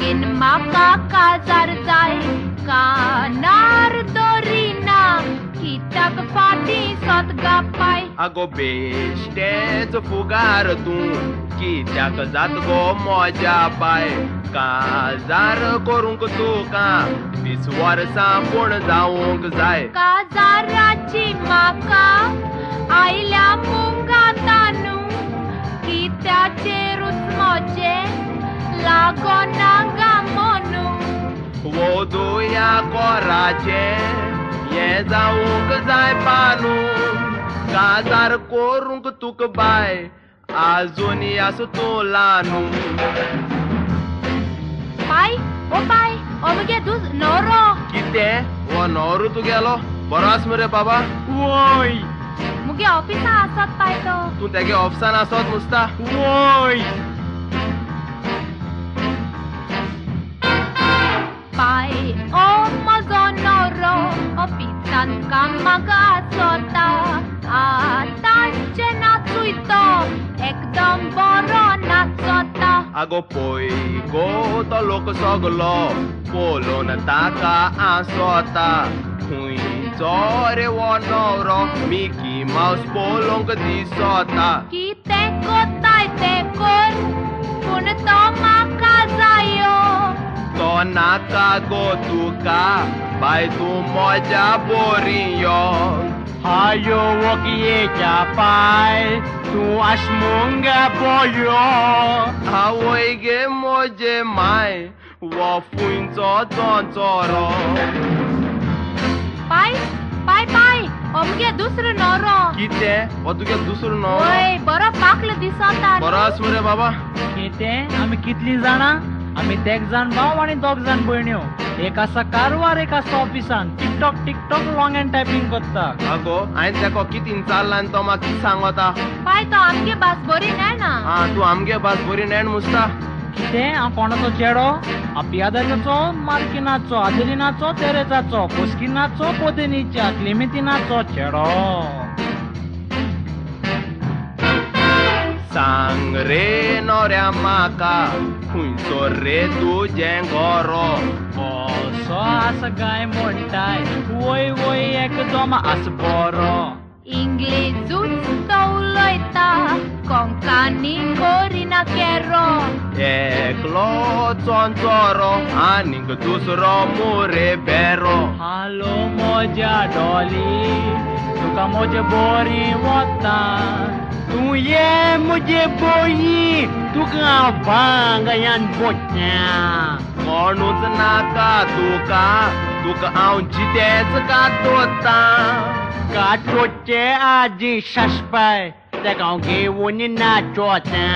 बेगीन म्हाका काजार जाय कानार दोरिना कित्याक फाटी सतगा पाय आगो बेश्टेच फुगार तूं कित्याक जात गो मोज्या पाय काजार करूंक तुका 20 वर्सां पूर्ण जावंक जाय काजाराची म्हाका आयल्या मुंगातानू कित्याचेरूच मोजे लागोना गा मनू वोदुया कोराचे हे जावंक जाय पानू काजार करूंक तुका बाय आजुनी आस तूं लानू पाय ओ पाय ओ मगे दूस नोरो कितें हो नवरो तुगेलो बरो आस मरे बाबा वोय मुगे ऑफिसा आसत पाय तो तूं तेगे ऑफिसान आसत नुसता वोय पाय ओ म्हजो नवरो ऑफिसान कामाक आसता आतांचे नाचूय तो एकदम बरो नाचता आगो पळय गो तो लोक सगलो पोलोन ताका आसोता खुंयचो रे वो नवरो मिकी माउस पोलोंक दिसोता कितें कोत्ताय तें कर पूण तो म्हाका जायो तो नाका गो तुका बाय तूं मोज्या बोरी यो हायो वोकयेच्या पाय तूं आशमुंगा बोयो आवय गे मोजे माय वो फुंयचो चोंचोरो पाय पाय पाय ओ मगे दुसरो नवरो कितें हो तुगे दुसरो नवरो ओय बरो पाकलो दिसता बरो आस मरे बाबा कितें आमी कितलीं जाणां आमी 3 जाण भाव आनी 2 जाण भयण्यो एक आसा कारवार एक आसा ऑफिसान टिकटॉक लॉंग टायपिंग करता आगो हांवें तेको कितें चालला आनी तो म्हाका कितें सांगता पाय तो आमगे बास बरी ना हा तूं आमगे भास बरी नेण मुसता कितें हांव कोणाचो चेडो आपियादाचो मार्किनाचो आदलिनाचो तेरेजाचो पोस्किनाचो पोदेनीच्या क्लेमेंतिनाचो चेडो सांग रे नवऱ्या म्हाका खुंयचो रे तुजें घोरो कसो आसा गाय म्हणटाय वय वय एकदम आस बरो इंग्लिजूच तो उलयता कोंकानी कोरिना केरो एकलो चोंचोरो आनीक दुसरो मोरे बेरो हालो मोज्या डॉली तुका मोजे बोरी वता तूं ये मुजे बोई तुका भांगयान बोच्या कोणूच नाका तुका हांव जितेच कातोता काटोचे आजी शाशपाय तेका हांव घेवन नाचोता